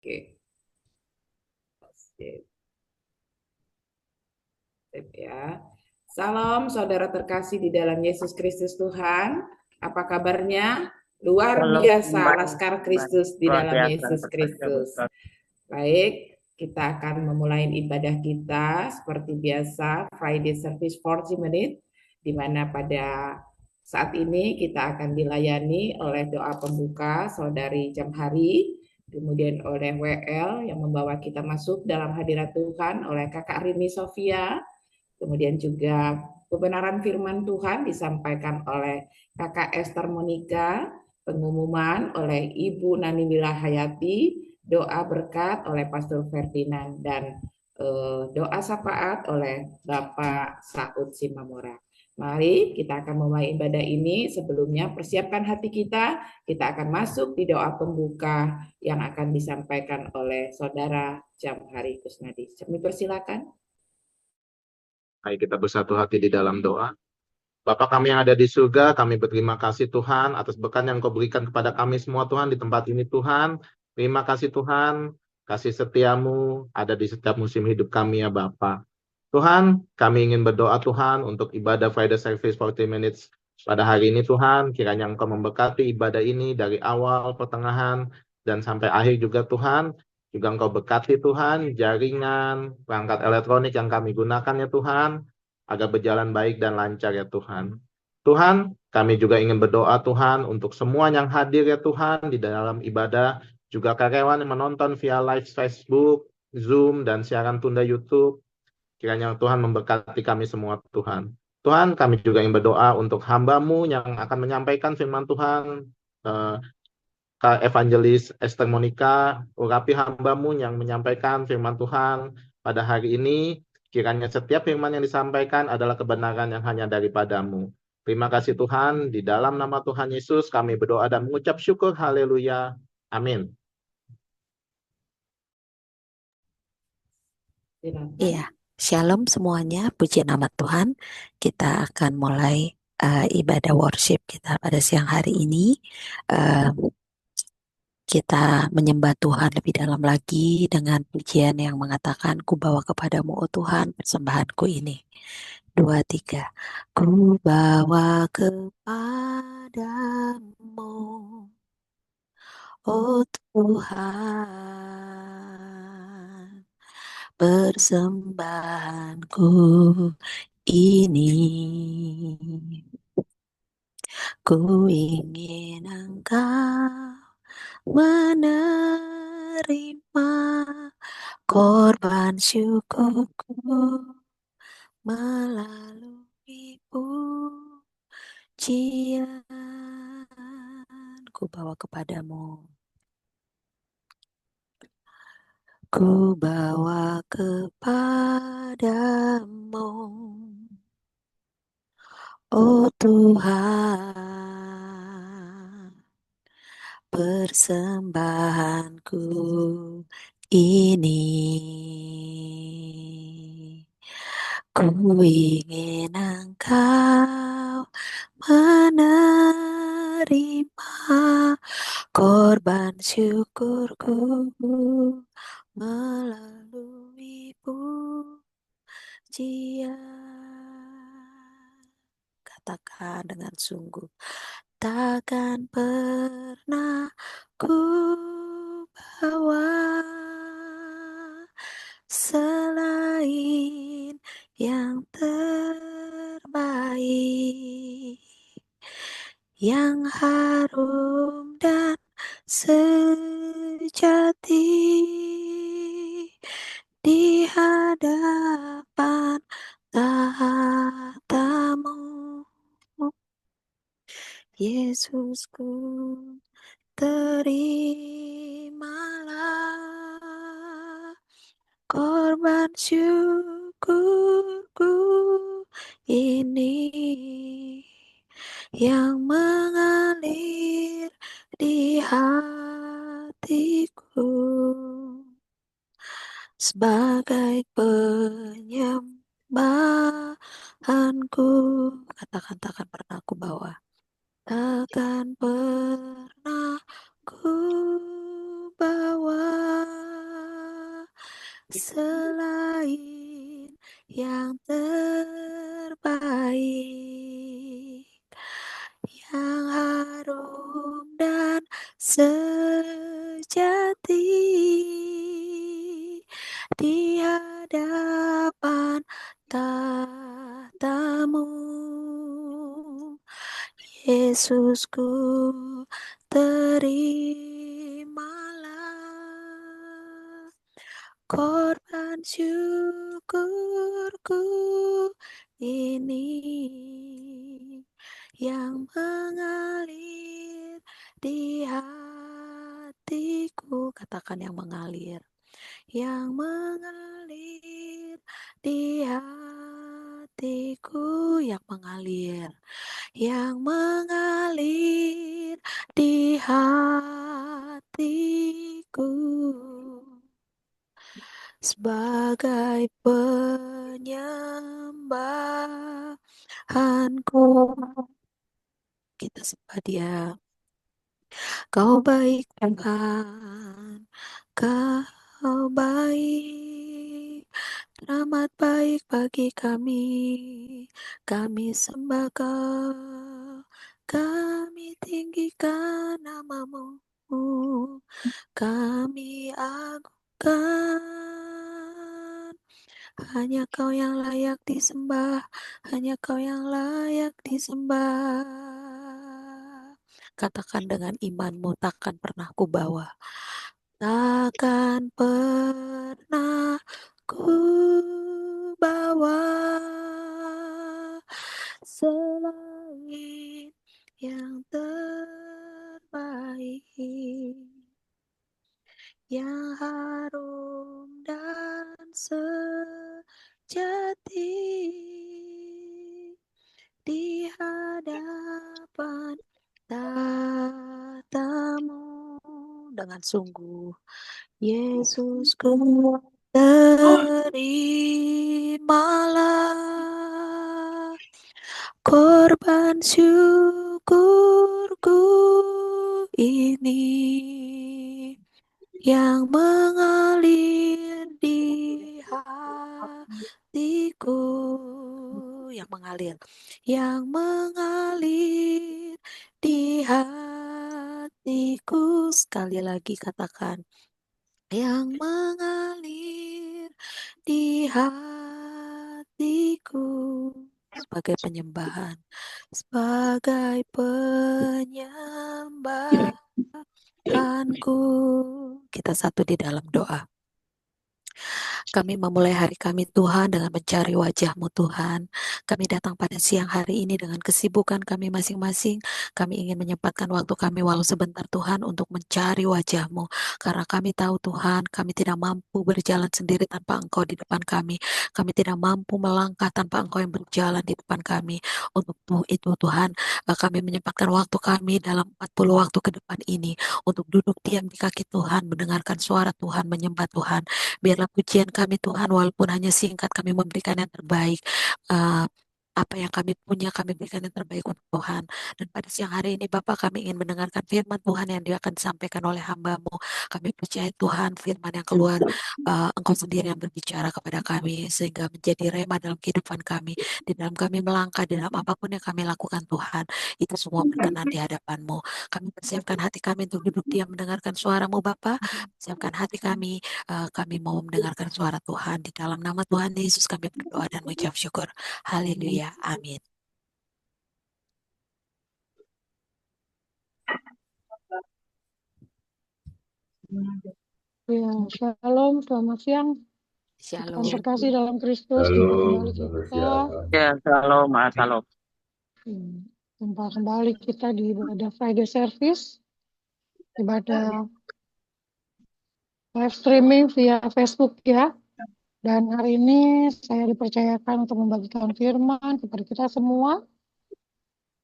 Oke, sip, sip ya. Salam saudara terkasih di dalam Yesus Kristus Tuhan. Apa kabarnya? Luar Kalau biasa, baik, Laskar baik. Kristus di Luar dalam biasa, Yesus berkatnya Kristus. besar. Baik, kita akan memulai ibadah kita seperti biasa, Friday Service 40 Minutes, di mana pada saat ini kita akan dilayani oleh doa pembuka Saudari Jamhari, kemudian oleh WL yang membawa kita masuk dalam hadirat Tuhan oleh Kakak Rini Sofia, kemudian juga kebenaran firman Tuhan disampaikan oleh Kakak Esther Monika, pengumuman oleh Ibu Nani Wilahayati, doa berkat oleh Pastor Ferdinand, dan doa syafaat oleh Bapak Saud Simamora. Mari kita akan memulai ibadah ini. Sebelumnya persiapkan hati kita. Kita akan masuk di doa pembuka yang akan disampaikan oleh Saudara Jamhari Kusnadi. Kami persilakan. Mari kita bersatu hati di dalam doa. Bapa kami yang ada di surga, kami berterima kasih Tuhan atas berkat yang Kau berikan kepada kami semua Tuhan di tempat ini Tuhan. Terima kasih Tuhan, kasih setiamu ada di setiap musim hidup kami ya Bapa. Tuhan, kami ingin berdoa Tuhan untuk ibadah Friday Service 40 Minutes pada hari ini Tuhan. Kiranya Engkau memberkati ibadah ini dari awal, pertengahan, dan sampai akhir juga Tuhan. Juga Engkau berkati Tuhan, jaringan, perangkat elektronik yang kami gunakan ya Tuhan, agar berjalan baik dan lancar ya Tuhan. Tuhan, kami juga ingin berdoa Tuhan untuk semua yang hadir ya Tuhan di dalam ibadah, juga karyawan yang menonton via live Facebook, Zoom, dan siaran tunda YouTube. Kiranya Tuhan memberkati kami semua Tuhan. Tuhan, kami juga ingin berdoa untuk hamba-Mu yang akan menyampaikan firman Tuhan, eh, Kak Evangelis Esther Monika, urapi hamba-Mu yang menyampaikan firman Tuhan pada hari ini. Kiranya setiap firman yang disampaikan adalah kebenaran yang hanya daripada-Mu. Terima kasih Tuhan, di dalam nama Tuhan Yesus kami berdoa dan mengucap syukur, haleluya, amin. Silakan. Iya, Shalom semuanya, puji nama Tuhan. Kita akan mulai ibadah worship kita pada siang hari ini. Eh, kita menyembah Tuhan lebih dalam lagi dengan pujian yang mengatakan, ku bawa kepadamu, oh Tuhan, persembahanku ini. 2, 3. Ku bawa kepadamu, oh Tuhan, persembahanku ini. Ku ingin Engkau menerima korban syukurku melalui pujian. Ku bawa kepadamu. Ku bawa kepadamu, oh Tuhan, persembahanku ini. Ku ingin Engkau menerima korban syukurku melalui pujian. Katakan dengan sungguh, takkan pernah ku bawa selain yang terbaik, yang harum dan sejati di hadapan tahtamu, Yesusku, terimalah korban syukurku ini yang mengalir di hatiku sebagai penyembahanku. Katakan takkan pernah aku bawa, takkan pernah ku bawa selain yang terbaik, yang harum dan sejati di hadapan tahtamu. Yesusku, terimalah korban syukurku ini yang mengalir di hatiku. Katakan yang mengalir di hatiku, yang mengalir di hatiku sebagai penyembahanku. Kita sembah Dia. Kau baik Tuhan, Kau baik, teramat baik bagi kami sembah Kau, kami tinggikan nama-Mu, kami agungkan. Hanya Kau yang layak disembah, hanya Kau yang layak disembah. Katakan dengan imanmu, takkan pernah ku bawa, takkan pernah ku bawa selain yang terbaik, yang harum dan sejati di hadapan tahtamu. Dengan sungguh, Yesusku, terimalah korban syukurku ini yang mengalir di hatiku, yang mengalir di hatiku. Sekali lagi katakan, yang mengalir di hatiku sebagai penyembahan, sebagai penyembahanku. Kita satu di dalam doa. Kami memulai hari kami Tuhan dengan mencari wajah-Mu Tuhan. Kami datang pada siang hari ini dengan kesibukan kami masing-masing. Kami ingin menyempatkan waktu kami walau sebentar Tuhan untuk mencari wajah-Mu. Karena kami tahu Tuhan, kami tidak mampu berjalan sendiri tanpa Engkau di depan kami. Kami tidak mampu melangkah tanpa Engkau yang berjalan di depan kami. Untuk itu Tuhan, kami menyempatkan waktu kami dalam 40 waktu ke depan ini untuk duduk diam di kaki Tuhan, mendengarkan suara Tuhan, menyembah Tuhan. Biarlah pujian kami Tuhan, walaupun hanya singkat, kami memberikan yang terbaik. Uh, apa yang kami punya, kami berikan yang terbaik untuk Tuhan. Dan pada siang hari ini Bapak, kami ingin mendengarkan firman Tuhan yang dia akan disampaikan oleh hamba-Mu. Kami percaya Tuhan, firman yang keluar, Engkau sendiri yang berbicara kepada kami, sehingga menjadi rema dalam kehidupan kami. Di dalam kami melangkah, di dalam apapun yang kami lakukan Tuhan, itu semua berkenan di hadapan-Mu. Kami persiapkan hati kami untuk duduk diam mendengarkan suara-Mu Bapak. Persiapkan hati kami mau mendengarkan suara Tuhan. Di dalam nama Tuhan Yesus kami berdoa dan mengucap syukur. Haleluya. Amin. Ya, shalom, selamat siang. Shalom. Tuhan terkasih dalam Kristus, jumpa kembali kita. Ya, shalom, shalom. Jumpa kembali kita di ibadah Friday Service, ibadah live streaming via Facebook ya. Dan hari ini saya dipercayakan untuk membagikan firman kepada kita semua.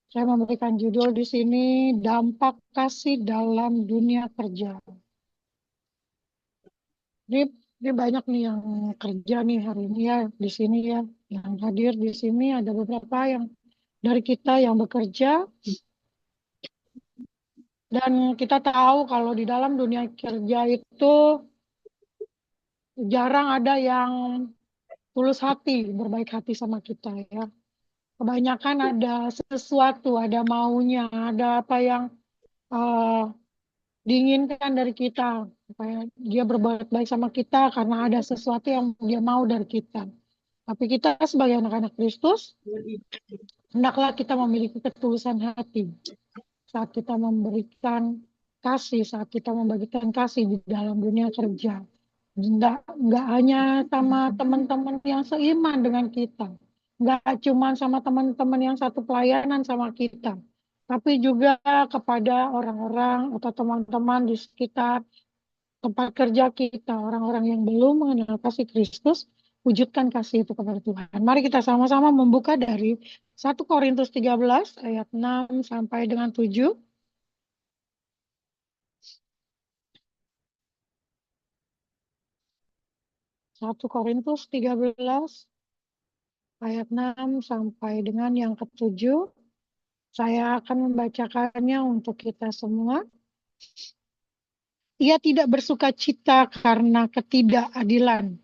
Saya memberikan judul di sini, dampak kasih dalam dunia kerja. Ini banyak nih yang kerja nih hari ini ya di sini ya, yang hadir di sini ada beberapa yang dari kita yang bekerja. Dan kita tahu kalau di dalam dunia kerja itu jarang ada yang tulus hati, berbaik hati sama kita ya. Kebanyakan ada sesuatu, ada maunya, ada apa yang eh, diinginkan dari kita, supaya dia berbuat baik sama kita karena ada sesuatu yang dia mau dari kita. Tapi kita sebagai anak-anak Kristus, hendaklah kita memiliki ketulusan hati saat kita memberikan kasih, saat kita membagikan kasih di dalam dunia kerja. Enggak hanya sama teman-teman yang seiman dengan kita, enggak cuma sama teman-teman yang satu pelayanan sama kita, tapi juga kepada orang-orang atau teman-teman di sekitar tempat kerja kita, orang-orang yang belum mengenal kasih Kristus, wujudkan kasih itu kepada Tuhan. Mari kita sama-sama membuka dari 1 Korintus 13 ayat 6 sampai dengan 7. 1 Korintus 13 ayat 6 sampai dengan yang ke-7. Saya akan membacakannya untuk kita semua. Ia tidak bersuka cita karena ketidakadilan,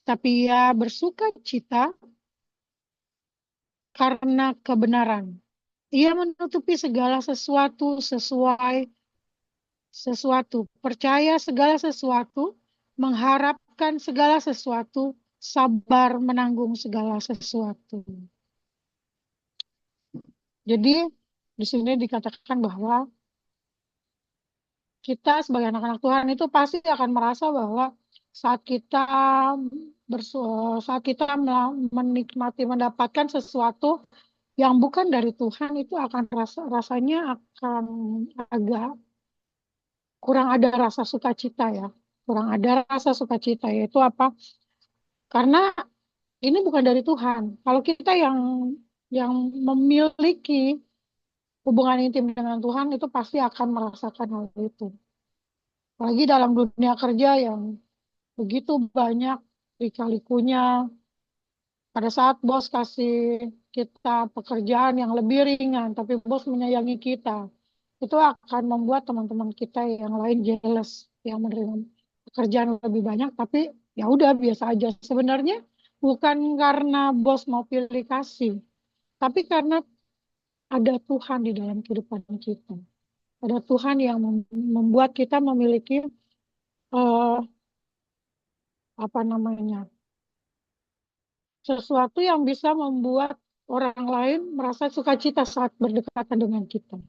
tapi ia bersuka cita karena kebenaran. Ia menutupi segala sesuatu percaya segala sesuatu, mengharapkan segala sesuatu, sabar menanggung segala sesuatu. Jadi di sini dikatakan bahwa kita sebagai anak-anak Tuhan itu pasti akan merasa bahwa saat kita menikmati mendapatkan sesuatu yang bukan dari Tuhan, itu akan rasanya akan agak kurang ada rasa sukacita ya. Kurang ada rasa sukacita, yaitu apa? Karena ini bukan dari Tuhan. Kalau kita yang memiliki hubungan intim dengan Tuhan, itu pasti akan merasakan hal itu. Apalagi dalam dunia kerja yang begitu banyak lika-likunya, pada saat bos kasih kita pekerjaan yang lebih ringan, tapi bos menyayangi kita, itu akan membuat teman-teman kita yang lain jealous, yang menerima pekerjaan lebih banyak, tapi ya udah biasa aja. Sebenarnya bukan karena bos mau pilih kasih, tapi karena ada Tuhan di dalam kehidupan kita. Ada Tuhan yang membuat kita memiliki eh, apa namanya, sesuatu yang bisa membuat orang lain merasa sukacita saat berdekatan dengan kita.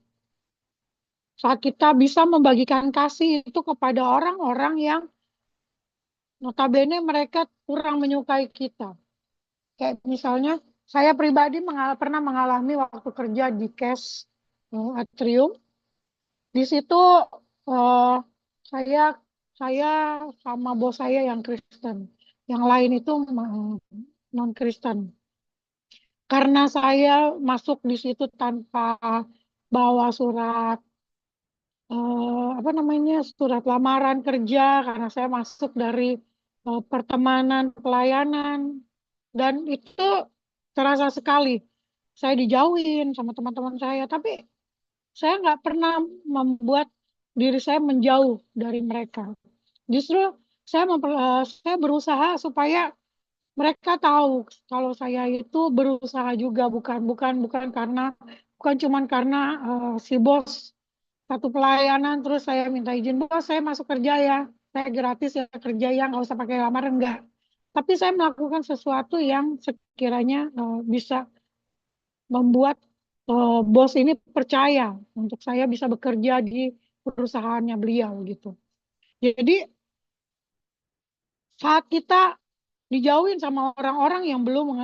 Saat kita bisa membagikan kasih itu kepada orang-orang yang notabene mereka kurang menyukai kita. Kayak misalnya, saya pribadi pernah mengalami waktu kerja di Cash Atrium. Di situ eh, saya saya sama bos saya yang Kristen, yang lain itu non-Kristen. Karena saya masuk di situ tanpa bawa surat apa namanya, surat lamaran kerja, karena saya masuk dari pertemanan pelayanan, dan itu terasa sekali saya dijauhin sama teman-teman saya, tapi saya nggak pernah membuat diri saya menjauh dari mereka. Justru saya berusaha supaya mereka tahu kalau saya itu berusaha juga, bukan cuman karena si bos satu pelayanan terus saya minta izin, bos saya masuk kerja ya, saya gratis ya kerja ya, nggak usah pakai lamaran, enggak. Tapi saya melakukan sesuatu yang sekiranya bisa membuat bos ini percaya untuk saya bisa bekerja di perusahaannya beliau gitu. Jadi saat kita dijauhin sama orang-orang yang belum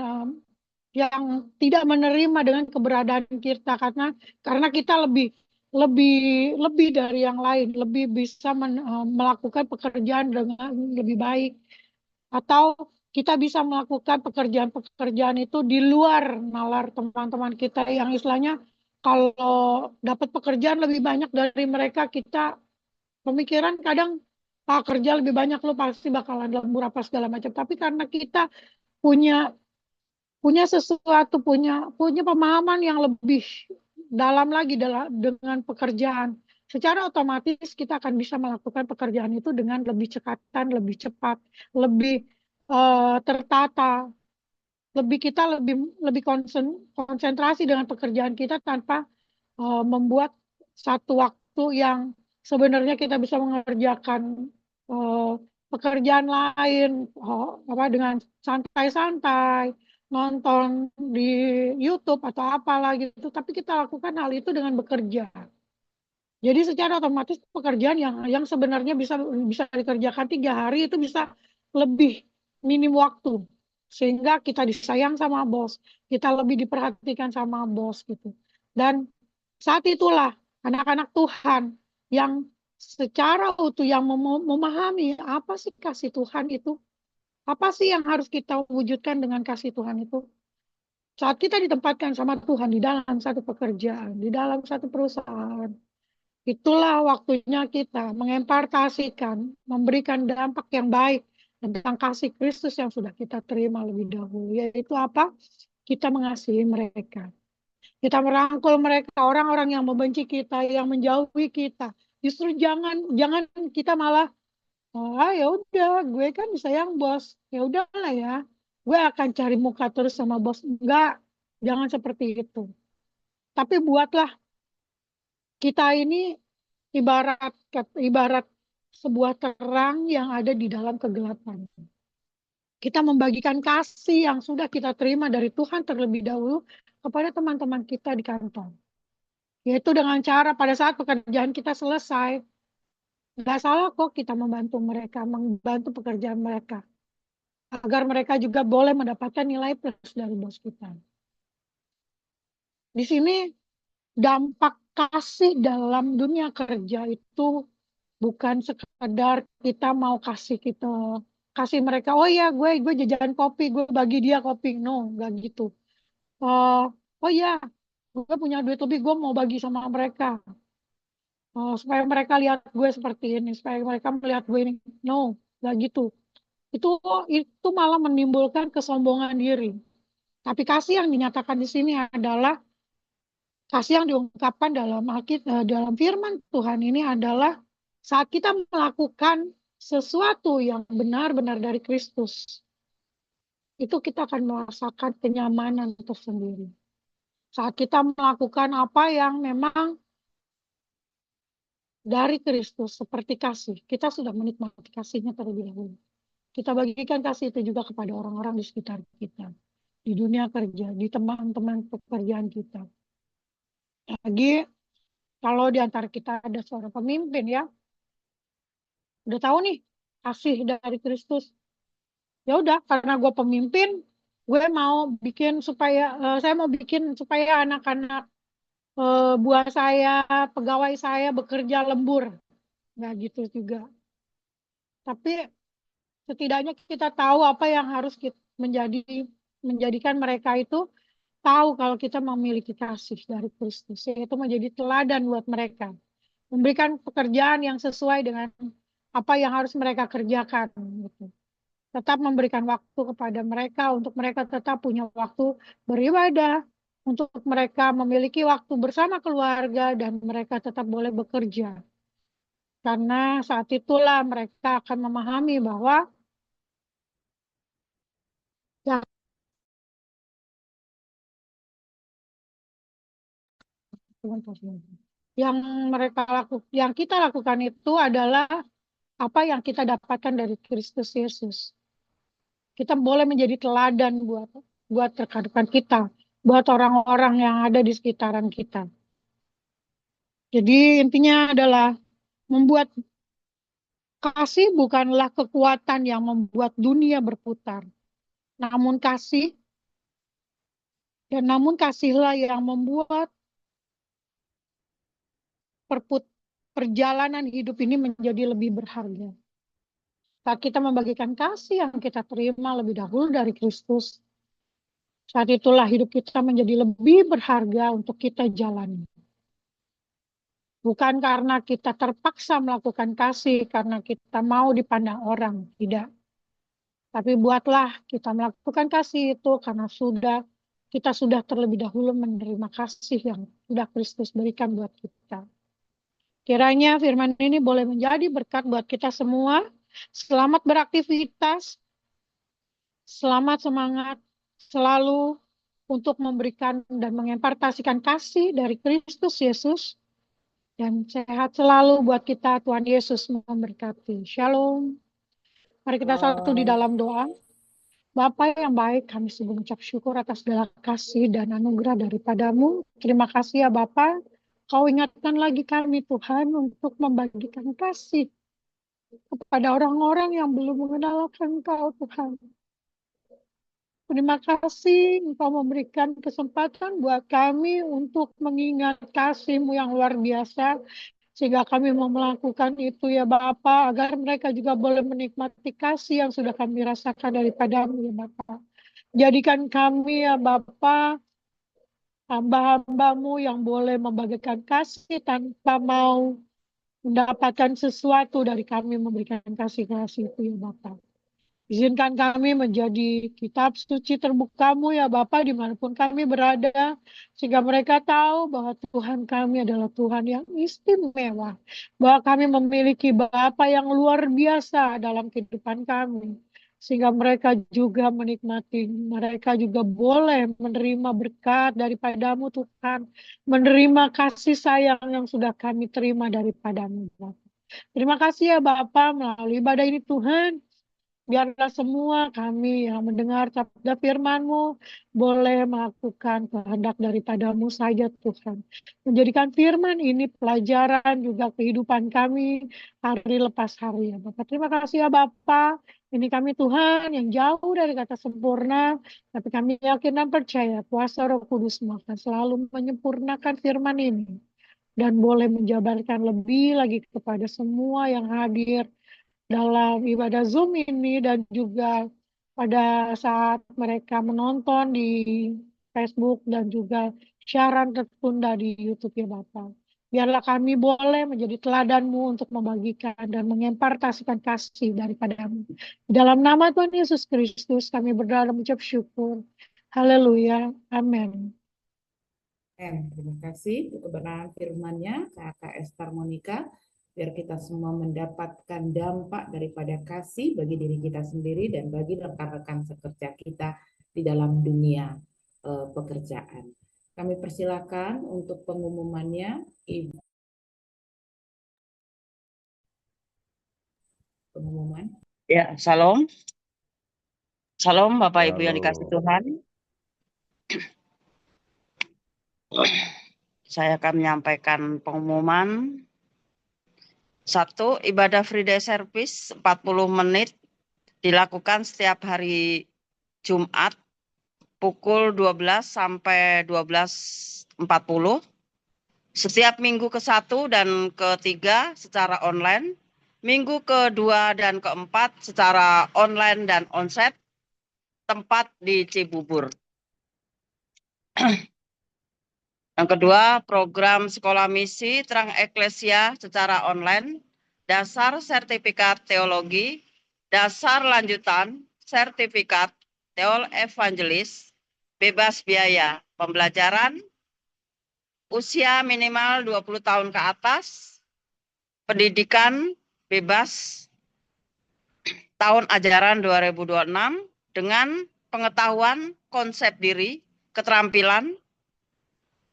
yang tidak menerima dengan keberadaan kita, karena kita lebih lebih lebih dari yang lain, lebih bisa melakukan pekerjaan dengan lebih baik, atau kita bisa melakukan pekerjaan-pekerjaan itu di luar nalar teman-teman kita yang istilahnya kalau dapat pekerjaan lebih banyak dari mereka, kita pemikiran kadang kerja lebih banyak lo pasti bakalan lembur apa segala macam. Tapi karena kita punya punya sesuatu, punya pemahaman yang lebih dalam lagi dengan pekerjaan, secara otomatis kita akan bisa melakukan pekerjaan itu dengan lebih cekatan, lebih cepat, lebih tertata, kita lebih konsentrasi dengan pekerjaan kita tanpa membuat satu waktu yang sebenarnya kita bisa mengerjakan eh, pekerjaan lain, dengan santai-santai, nonton di YouTube atau apalah gitu, tapi kita lakukan hal itu dengan bekerja. Jadi secara otomatis pekerjaan yang sebenarnya bisa dikerjakan 3 hari itu bisa lebih minim waktu, sehingga kita disayang sama bos, kita lebih diperhatikan sama bos gitu. Dan saat itulah anak-anak Tuhan yang secara utuh yang memahami apa sih kasih Tuhan itu, apa sih yang harus kita wujudkan dengan kasih Tuhan itu. Saat kita ditempatkan sama Tuhan di dalam satu pekerjaan, di dalam satu perusahaan, itulah waktunya kita mengempartasikan, memberikan dampak yang baik tentang kasih Kristus yang sudah kita terima lebih dahulu. Yaitu apa? Kita mengasihi mereka. Kita merangkul mereka, orang-orang yang membenci kita, yang menjauhi kita. Justru jangan kita malah, ya udah, gue kan disayang bos, ya udahlah ya, gue akan cari muka terus sama bos. Enggak, jangan seperti itu. Tapi buatlah kita ini ibarat ibarat sebuah terang yang ada di dalam kegelapan. Kita membagikan kasih yang sudah kita terima dari Tuhan terlebih dahulu kepada teman-teman kita di kantor. Yaitu dengan cara pada saat pekerjaan kita selesai, nggak salah kok kita membantu pekerjaan mereka, agar mereka juga boleh mendapatkan nilai plus dari bos kita. Di sini dampak kasih dalam dunia kerja itu bukan sekadar kita mau kasih mereka, oh ya gue jajan kopi, gue bagi dia kopi. No, nggak gitu. Oh ya, gue punya duit lebih, gue mau bagi sama mereka. Supaya mereka lihat gue seperti ini, supaya mereka melihat gue ini. No, nggak gitu. Itu itu malah menimbulkan kesombongan diri. Tapi kasih yang dinyatakan di sini adalah kasih yang diungkapkan dalam firman Tuhan ini adalah saat kita melakukan sesuatu yang benar-benar dari Kristus, itu kita akan merasakan kenyamanan tersendiri. Saat kita melakukan apa yang memang dari Kristus seperti kasih, kita sudah menikmati kasihnya terlebih dahulu. Kita bagikan kasih itu juga kepada orang-orang di sekitar kita, di dunia kerja, di teman-teman pekerjaan kita. Lagi kalau di antara kita ada seorang pemimpin ya, udah tahu nih kasih dari Kristus. Ya udah, karena gue pemimpin, gue mau bikin supaya saya mau bikin supaya anak-anak buah saya, pegawai saya bekerja lembur. Nggak gitu juga. Tapi setidaknya kita tahu apa yang harus menjadikan mereka itu tahu kalau kita memiliki kasih dari Kristus, yaitu menjadi teladan buat mereka, memberikan pekerjaan yang sesuai dengan apa yang harus mereka kerjakan gitu. Tetap memberikan waktu kepada mereka untuk mereka tetap punya waktu beribadah, untuk mereka memiliki waktu bersama keluarga dan mereka tetap boleh bekerja. Karena saat itulah mereka akan memahami bahwa ya, yang kita lakukan itu adalah apa yang kita dapatkan dari Kristus Yesus. Kita boleh menjadi teladan buat rekan-rekan kita, buat orang-orang yang ada di sekitaran kita. Jadi intinya adalah membuat kasih bukanlah kekuatan yang membuat dunia berputar, namun kasihlah yang membuat perjalanan hidup ini menjadi lebih berharga. Saat kita membagikan kasih yang kita terima lebih dahulu dari Kristus, saat itulah hidup kita menjadi lebih berharga untuk kita jalani. Bukan karena kita terpaksa melakukan kasih, karena kita mau dipandang orang, tidak. Tapi buatlah kita melakukan kasih itu karena kita sudah terlebih dahulu menerima kasih yang sudah Kristus berikan buat kita. Kiranya firman ini boleh menjadi berkat buat kita semua. Selamat beraktivitas, selamat semangat selalu untuk memberikan dan mengimpartasikan kasih dari Kristus Yesus. Dan sehat selalu buat kita, Tuhan Yesus memberkati. Shalom. Mari kita satu di dalam doa. Bapa yang baik, kami sungguh mengucap syukur atas segala kasih dan anugerah daripadamu. Terima kasih ya Bapa. Kau ingatkan lagi kami Tuhan untuk membagikan kasih kepada orang-orang yang belum mengenalkan Kau Tuhan. Terima kasih Engkau memberikan kesempatan buat kami untuk mengingat kasih-Mu yang luar biasa. Sehingga kami mau melakukan itu ya Bapa, agar mereka juga boleh menikmati kasih yang sudah kami rasakan daripada-Mu ya Bapa. Jadikan kami ya Bapa, hamba-hamba-Mu yang boleh membagikan kasih tanpa mau mendapatkan sesuatu dari kami memberikan kasih-kasih itu ya Bapa. Izinkan kami menjadi kitab suci terbuka-Mu ya Bapa dimanapun kami berada. Sehingga mereka tahu bahwa Tuhan kami adalah Tuhan yang istimewa. Bahwa kami memiliki Bapa yang luar biasa dalam kehidupan kami. Sehingga mereka juga menikmati, mereka juga boleh menerima berkat daripada-Mu Tuhan. Menerima kasih sayang yang sudah kami terima daripada-Mu Bapa. Terima kasih ya Bapa melalui ibadah ini Tuhan. Biarlah semua kami yang mendengar sabda firman-Mu boleh melakukan kehendak daripada-Mu saja Tuhan. Menjadikan firman ini pelajaran juga kehidupan kami hari lepas hari ya Bapak. Terima kasih ya Bapak. Ini kami Tuhan yang jauh dari kata sempurna. Tapi kami yakin dan percaya kuasa Roh Kudus-Mu akan selalu menyempurnakan firman ini. Dan boleh menjabarkan lebih lagi kepada semua yang hadir dalam ibadah Zoom ini dan juga pada saat mereka menonton di Facebook dan juga siaran tertunda di YouTube ya Bapak. Biarlah kami boleh menjadi teladan-Mu untuk membagikan dan mengimpartasikan kasih daripada-Mu. Dalam nama Tuhan Yesus Kristus kami berdoa dan mengucap syukur. Haleluya. Amin. Terima kasih untuk kebenaran firman-Nya, Kakak Esther Monica. Biar kita semua mendapatkan dampak daripada kasih bagi diri kita sendiri dan bagi rekan-rekan sekerja kita di dalam dunia pekerjaan. Kami persilakan untuk pengumumannya, Ibu. Pengumuman. Ya, Shalom. Shalom Bapak Ibu yang dikasih Tuhan. Saya akan menyampaikan pengumuman. 1. Ibadah Free Day Service 40 menit dilakukan setiap hari Jumat pukul 12 sampai 12.40. Setiap minggu ke-1 dan ke-3 secara online. Minggu ke-2 dan ke-4 secara online dan onsite. Tempat di Cibubur. Yang kedua, program sekolah misi Terang Eklesia secara online, dasar sertifikat teologi, dasar lanjutan sertifikat teol evangelis, bebas biaya pembelajaran, usia minimal 20 tahun ke atas, pendidikan bebas tahun ajaran 2026 dengan pengetahuan konsep diri, keterampilan,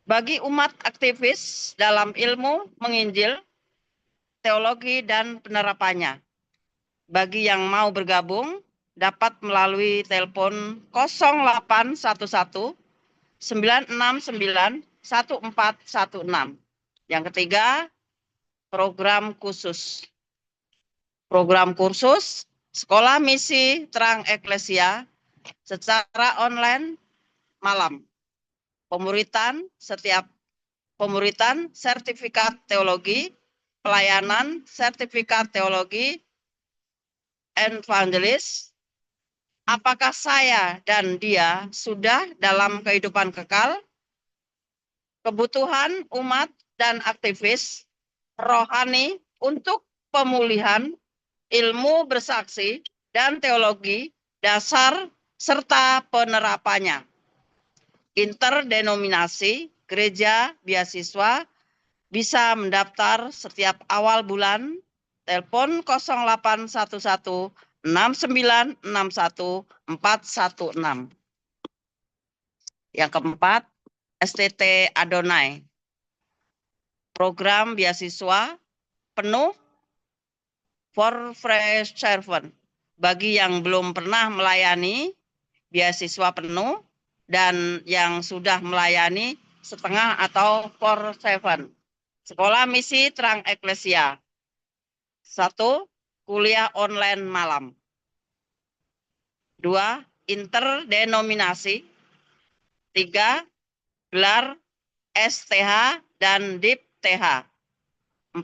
bagi umat aktivis dalam ilmu menginjil, teologi, dan penerapannya. Bagi yang mau bergabung, dapat melalui telepon 0811 969 1416. Yang ketiga, program khusus. Program kursus Sekolah Misi Terang Eklesia secara online malam. Pemuritan sertifikat teologi, pelayanan sertifikat teologi, evangelis. Apakah saya dan dia sudah dalam kehidupan kekal? Kebutuhan umat dan aktivis rohani untuk pemulihan, ilmu bersaksi, dan teologi dasar serta penerapannya. Interdenominasi, gereja, beasiswa, bisa mendaftar setiap awal bulan. Telepon 0811 6961 416. Yang keempat, STT Adonai. Program beasiswa penuh for fresh servant. Bagi yang belum pernah melayani beasiswa penuh dan yang sudah melayani setengah atau for seven. Sekolah Misi Terang Eklesia. 1. Kuliah online malam. 2. Interdenominasi. 3. Gelar STH dan DIP-TH. 4.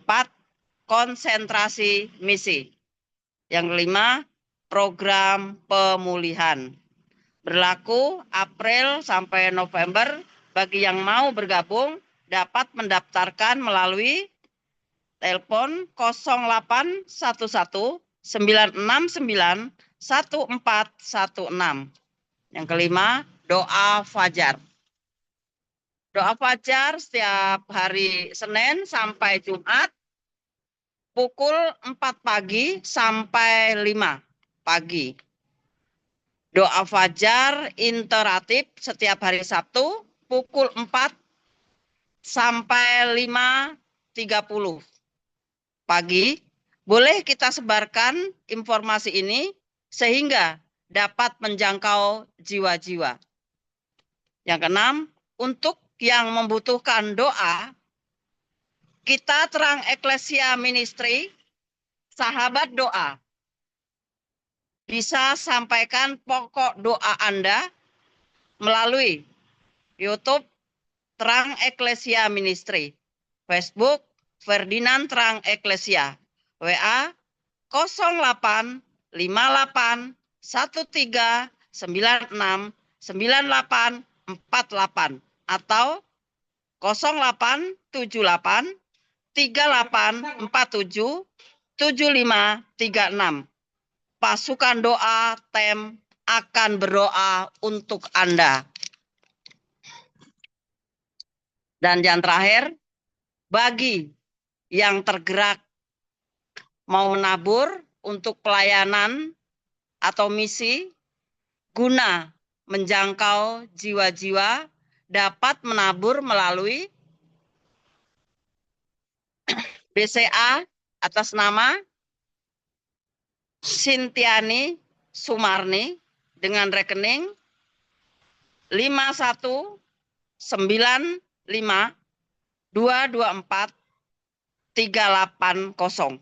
Konsentrasi misi. Yang kelima, program pemulihan. Berlaku April sampai November. Bagi yang mau bergabung dapat mendaftarkan melalui telepon 0811 969 1416. Yang kelima, doa fajar. Doa fajar setiap hari Senin sampai Jumat pukul 4 pagi sampai 5 pagi. Doa fajar interaktif setiap hari Sabtu pukul 4 sampai 5.30 pagi. Boleh kita sebarkan informasi ini sehingga dapat menjangkau jiwa-jiwa. Yang keenam, untuk yang membutuhkan doa, kita Terang Eklesia Ministry, sahabat doa, bisa sampaikan pokok doa Anda melalui YouTube Terang Eklesia Ministry, Facebook Ferdinand Terang Eklesia, WA 08 58 13 96 98 48 atau 08 78 38 47 75 36. Pasukan doa TEM akan berdoa untuk Anda. Dan yang terakhir, bagi yang tergerak mau menabur untuk pelayanan atau misi guna menjangkau jiwa-jiwa, dapat menabur melalui BCA atas nama Sintiani Sumarni dengan rekening 5195 224 380.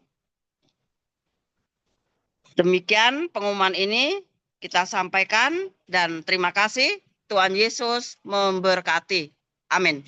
Demikian pengumuman ini kita sampaikan dan terima kasih. Tuhan Yesus memberkati. Amin.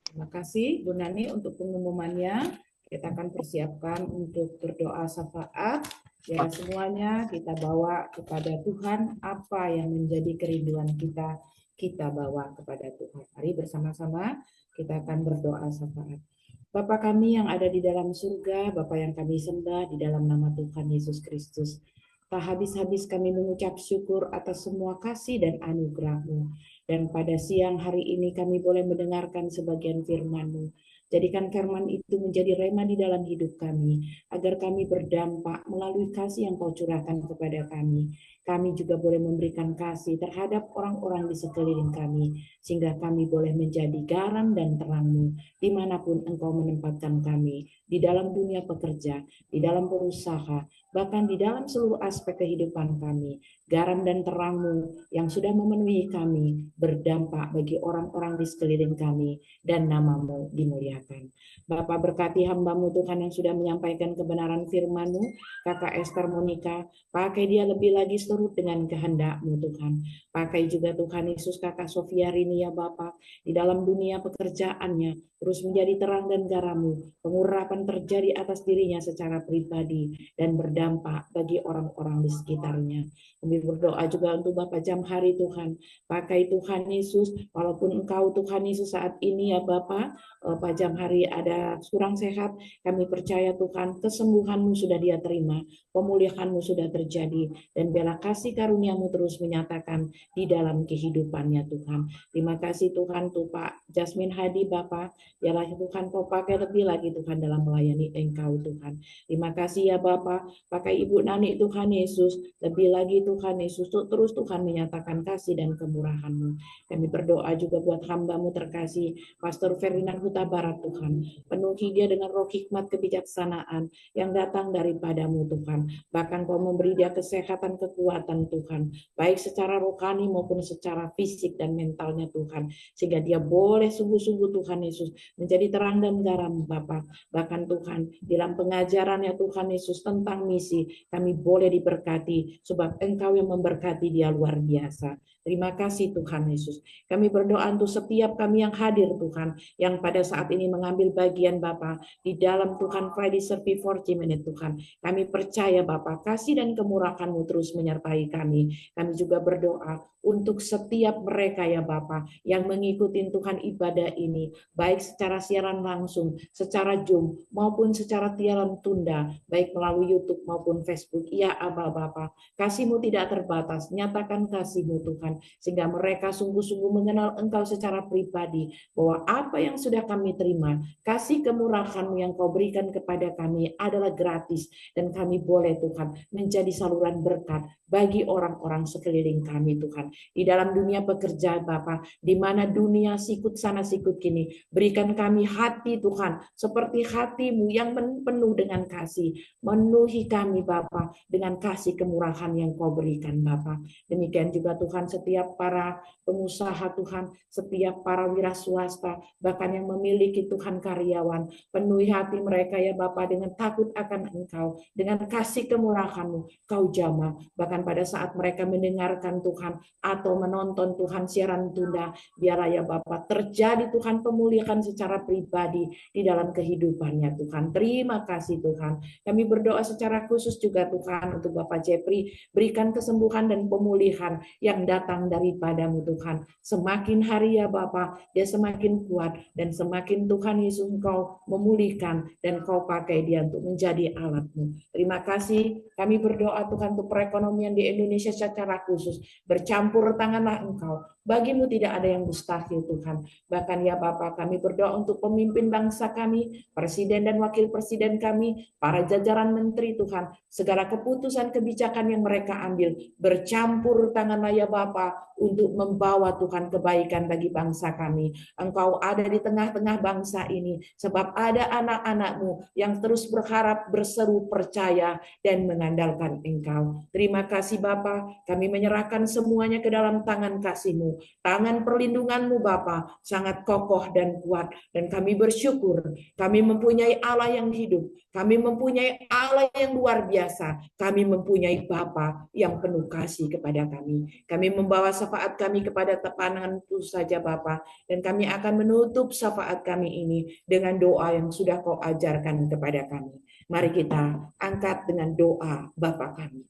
Terima kasih Bu Nani untuk pengumumannya. Kita akan persiapkan untuk berdoa syafaat. Ya, semuanya kita bawa kepada Tuhan, apa yang menjadi kerinduan kita, kita bawa kepada Tuhan. Mari bersama-sama kita akan berdoa syafaat. Bapa kami yang ada di dalam surga, Bapa yang kami sembah di dalam nama Tuhan Yesus Kristus. Tak habis-habis kami mengucap syukur atas semua kasih dan anugerah-Mu. Dan pada siang hari ini kami boleh mendengarkan sebagian firman-Mu. Jadikan firman itu menjadi rema di dalam hidup kami, agar kami berdampak melalui kasih yang Kau curahkan kepada kami. Kami juga boleh memberikan kasih terhadap orang-orang di sekeliling kami, sehingga kami boleh menjadi garam dan terang-Mu dimanapun Engkau menempatkan kami, di dalam dunia pekerja, di dalam berusaha, bahkan di dalam seluruh aspek kehidupan kami. Garam dan terang-Mu yang sudah memenuhi kami berdampak bagi orang-orang di sekeliling kami, dan nama-Mu dimuliakan. Bapa, berkati hamba-Mu Tuhan yang sudah menyampaikan kebenaran firman-Mu, Kakak Esther Monica, pakai dia lebih lagi seturut dengan kehendak-Mu Tuhan. Pakai juga Tuhan Yesus Kakak Sofia Rini ya Bapa, di dalam dunia pekerjaannya, terus menjadi terang dan garam-Mu, pengurapan terjadi atas dirinya secara pribadi, dan berdampak bagi orang-orang di sekitarnya. Kami berdoa juga untuk Bapak jam hari Tuhan. Pakai Tuhan Yesus, walaupun Engkau Tuhan Yesus saat ini ya Bapak, Pak sepanjang hari ada kurang sehat, kami percaya Tuhan kesembuhan-Mu sudah dia terima, pemulihan-Mu sudah terjadi, dan biarlah kasih karunia-Mu terus menyatakan di dalam kehidupannya Tuhan. Terima kasih Tuhan untuk Pak Jasmine Hadi Bapak, biarlah Tuhan Kau pakai lebih lagi Tuhan dalam melayani Engkau Tuhan. Terima kasih ya Bapak, pakai Ibu Nani Tuhan Yesus, lebih lagi Tuhan Yesus, terus Tuhan menyatakan kasih dan kemurahan-Mu. Kami berdoa juga buat hamba-Mu terkasih, Pastor Ferdinand Huta Barat Tuhan. Penuhi dia dengan roh hikmat kebijaksanaan yang datang daripada-Mu Tuhan. Bahkan Kau memberi dia kesehatan, kekuatan Tuhan, baik secara rohani maupun secara fisik dan mentalnya Tuhan. Sehingga dia boleh sungguh-sungguh Tuhan Yesus menjadi terang dan garam Bapa. Bahkan Tuhan dalam pengajarannya Tuhan Yesus tentang misi, kami boleh diberkati sebab Engkau yang memberkati dia luar biasa. Terima kasih Tuhan Yesus. Kami berdoa untuk setiap kami yang hadir Tuhan, yang pada saat ini mengambil bagian Bapa di dalam Tuhan Friday Service 40 Minutes Tuhan. Kami percaya Bapa, kasih dan kemurahan-Mu terus menyertai kami. Kami juga berdoa untuk setiap mereka ya Bapa yang mengikuti Tuhan ibadah ini, baik secara siaran langsung, secara Zoom, maupun secara siaran tunda, baik melalui YouTube maupun Facebook. Ya Aba Bapa, kasih-Mu tidak terbatas, nyatakan kasih-Mu Tuhan, sehingga mereka sungguh-sungguh mengenal Engkau secara pribadi, bahwa apa yang sudah kami terima, kasih kemurahan-Mu yang Kau berikan kepada kami adalah gratis, dan kami boleh Tuhan menjadi saluran berkat bagi orang-orang sekeliling kami Tuhan. Di dalam dunia pekerjaan Bapa, di mana dunia sikut sana sikut kini, berikan kami hati Tuhan, seperti hati-Mu yang penuh dengan kasih, memenuhi kami Bapa dengan kasih kemurahan yang Kau berikan Bapa. Demikian juga Tuhan setiap para pengusaha Tuhan, setiap para wira swasta, bahkan yang memiliki Tuhan karyawan, penuhi hati mereka ya Bapa dengan takut akan Engkau, dengan kasih kemurahan-Mu, Kau jamah. Bahkan pada saat mereka mendengarkan Tuhan atau menonton Tuhan siaran tunda, biarlah ya Bapa terjadi Tuhan pemulihan secara pribadi di dalam kehidupannya Tuhan. Terima kasih Tuhan. Kami berdoa secara khusus juga Tuhan untuk Bapak Jepri, berikan kesembuhan dan pemulihan yang datang daripada-Mu Tuhan. Semakin hari ya Bapa, dia semakin kuat, dan semakin Tuhan Yesus Engkau memulihkan dan Kau pakai dia untuk menjadi alat-Mu. Terima kasih. Kami berdoa Tuhan untuk perekonomian di Indonesia secara khusus. Bercampur tanganlah Engkau. Bagi-Mu tidak ada yang mustahil Tuhan. Bahkan ya Bapa, kami berdoa untuk pemimpin bangsa kami, presiden dan wakil presiden kami, para jajaran menteri Tuhan, segala keputusan kebijakan yang mereka ambil, bercampur tanganlah ya Bapa untuk membawa Tuhan kebaikan bagi bangsa kami. Engkau ada di tengah-tengah bangsa ini, sebab ada anak-anak-Mu yang terus berharap, berseru, percaya, dan mengandalkan Engkau. Terima kasih Bapa, kami menyerahkan semuanya ke dalam tangan kasih-Mu. Tangan perlindungan-Mu Bapa sangat kokoh dan kuat, dan kami bersyukur kami mempunyai Allah yang hidup, kami mempunyai Allah yang luar biasa, kami mempunyai Bapa yang penuh kasih kepada kami. Kami membawa syafaat kami kepada tangan-Mu saja Bapa, dan kami akan menutup syafaat kami ini dengan doa yang sudah Kau ajarkan kepada kami. Mari kita angkat dengan doa Bapa kami.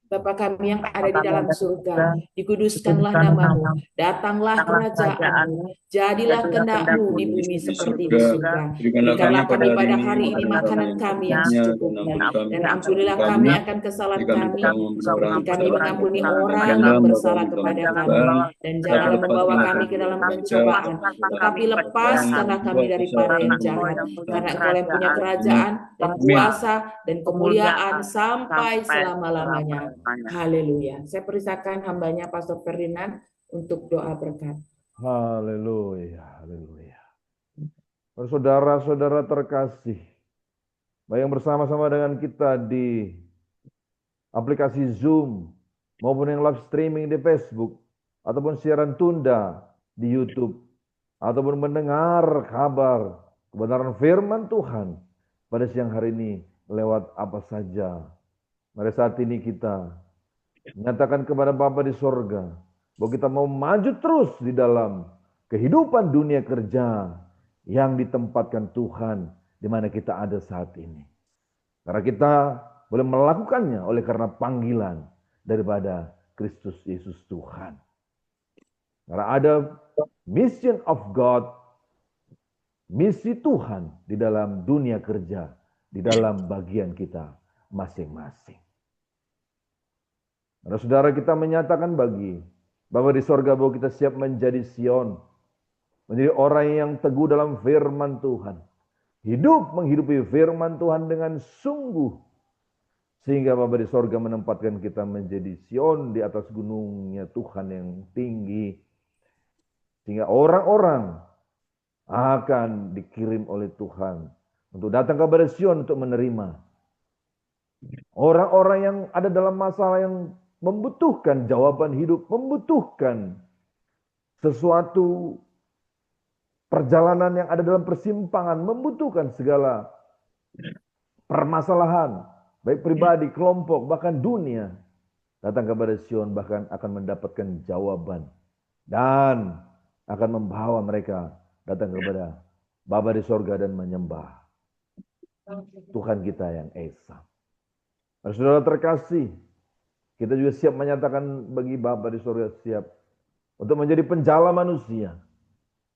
Bapa kami yang ada di dalam surga, dikuduskanlah nama-Mu, datanglah kerajaan-Mu, jadilah kehendak-Mu di bumi seperti di surga. Berikanlah kami pada hari ini makanan kami yang secukupnya, dan ampunilah kami akan kesalahan kami, seperti kami mengampuni orang yang bersalah kepada kami, dan janganlah membawa kami ke dalam pencobaan, tetapi lepaskanlah kami daripada yang jahat, karena Engkau yang punya kerajaan dan kuasa dan kemuliaan sampai selama-lamanya. Haleluya. Saya persilakan hambanya Pastor Ferdinand untuk doa berkat. Haleluya, haleluya. Saudara-saudara terkasih, baik yang bersama-sama dengan kita di aplikasi Zoom maupun yang live streaming di Facebook ataupun siaran tunda di YouTube ataupun mendengar kabar kebenaran firman Tuhan pada siang hari ini lewat apa saja. Mari saat ini kita menyatakan kepada Bapa di sorga bahwa kita mau maju terus di dalam kehidupan dunia kerja yang ditempatkan Tuhan di mana kita ada saat ini. Karena kita boleh melakukannya oleh karena panggilan daripada Kristus Yesus Tuhan. Karena ada mission of God misi Tuhan di dalam dunia kerja, di dalam bagian kita masing-masing. Karena saudara, kita menyatakan bagi Bapa di sorga bahwa kita siap menjadi Sion, menjadi orang yang teguh dalam firman Tuhan, hidup menghidupi firman Tuhan dengan sungguh, sehingga Bapa di sorga menempatkan kita menjadi Sion di atas gunungnya Tuhan yang tinggi, sehingga orang-orang akan dikirim oleh Tuhan untuk datang kepada Sion untuk menerima orang-orang yang ada dalam masalah, yang membutuhkan jawaban hidup, membutuhkan sesuatu perjalanan yang ada dalam persimpangan, membutuhkan segala permasalahan, baik pribadi, kelompok, bahkan dunia, datang kepada Sion, bahkan akan mendapatkan jawaban dan akan membawa mereka datang kepada Bapa di sorga dan menyembah Tuhan kita yang esa. Saudara terkasih, kita juga siap menyatakan bagi Bapa di sorga, siap untuk menjadi penjala manusia,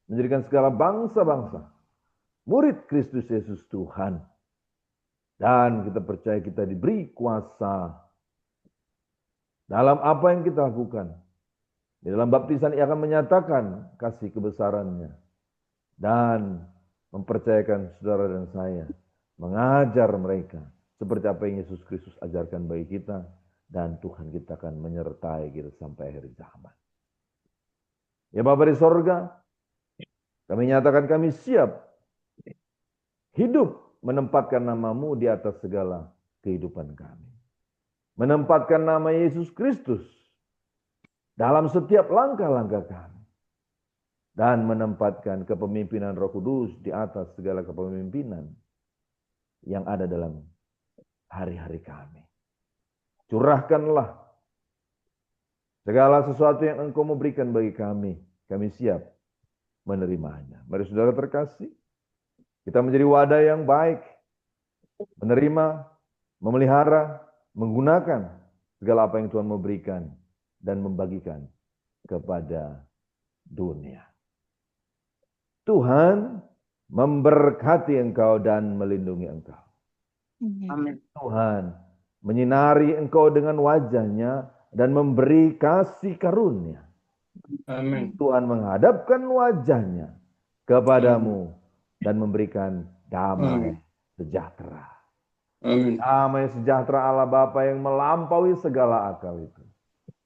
menjadikan segala bangsa-bangsa murid Kristus Yesus Tuhan. Dan kita percaya kita diberi kuasa dalam apa yang kita lakukan. Di dalam baptisan ia akan menyatakan kasih kebesarannya dan mempercayakan saudara dan saya mengajar mereka seperti apa yang Yesus Kristus ajarkan bagi kita, dan Tuhan kita akan menyertai kita sampai akhir zaman. Ya Bapa di sorga, kami nyatakan kami siap hidup menempatkan namamu di atas segala kehidupan kami. Menempatkan nama Yesus Kristus dalam setiap langkah-langkah kami. Dan menempatkan kepemimpinan Roh Kudus di atas segala kepemimpinan yang ada dalam hari-hari kami. Curahkanlah segala sesuatu yang Engkau mau berikan bagi kami. Kami siap menerimanya. Mari saudara terkasih, kita menjadi wadah yang baik, menerima, memelihara, menggunakan segala apa yang Tuhan mau berikan dan membagikan kepada dunia. Tuhan memberkati engkau dan melindungi engkau. Amin. Tuhan menyinari engkau dengan wajahnya dan memberi kasih karunia. Amin. Tuhan menghadapkan wajahnya kepadamu dan memberikan damai sejahtera. Amin. Damai sejahtera Allah Bapa yang melampaui segala akal itu.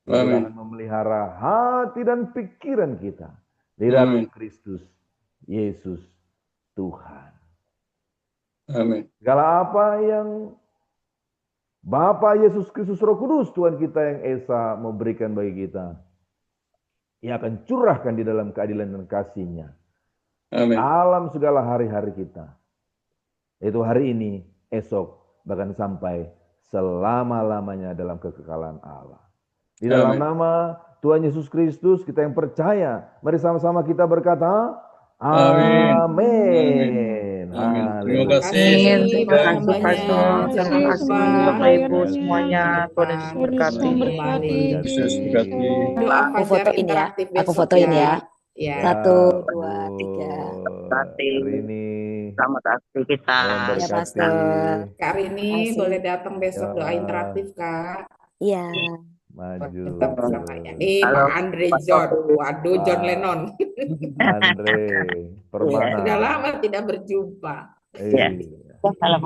Amin. Akan memelihara hati dan pikiran kita di dalam Kristus Yesus Tuhan. Amin. Segala apa yang Bapa Yesus Kristus Roh Kudus Tuhan kita yang esa memberikan bagi kita, Ia akan curahkan di dalam keadilan dan kasih-Nya dalam segala hari-hari kita. Yaitu hari ini, esok, bahkan sampai selama-lamanya dalam kekekalan Allah. Di dalam nama Tuhan Yesus Kristus kita yang percaya, mari sama-sama kita berkata, Amin. Amin. Amin. Terima Haleluya. kasih. Terima kasih Pastor. Terima kasih Bapak Ibu semuanya. Tuhan Yesus berkati. Yesus berkati. Doa Aku fajar fotoin ya. interaktif Aku besok fotoin ya. Ya. 1, 2, 3. Hari ini Selamat aktif kita. Tuhan Ya, berkati. Pastor. Kak Rini Makasih. boleh datang besok Ya. doa interaktif Kak. Iya. Maju. Tetap bersamanya. Nih Halo, Pak Andre Pak John. Taufik. Waduh, John Wah. Lennon. Andre Permana. Sudah lama tidak berjumpa. Ya. Iya. Salam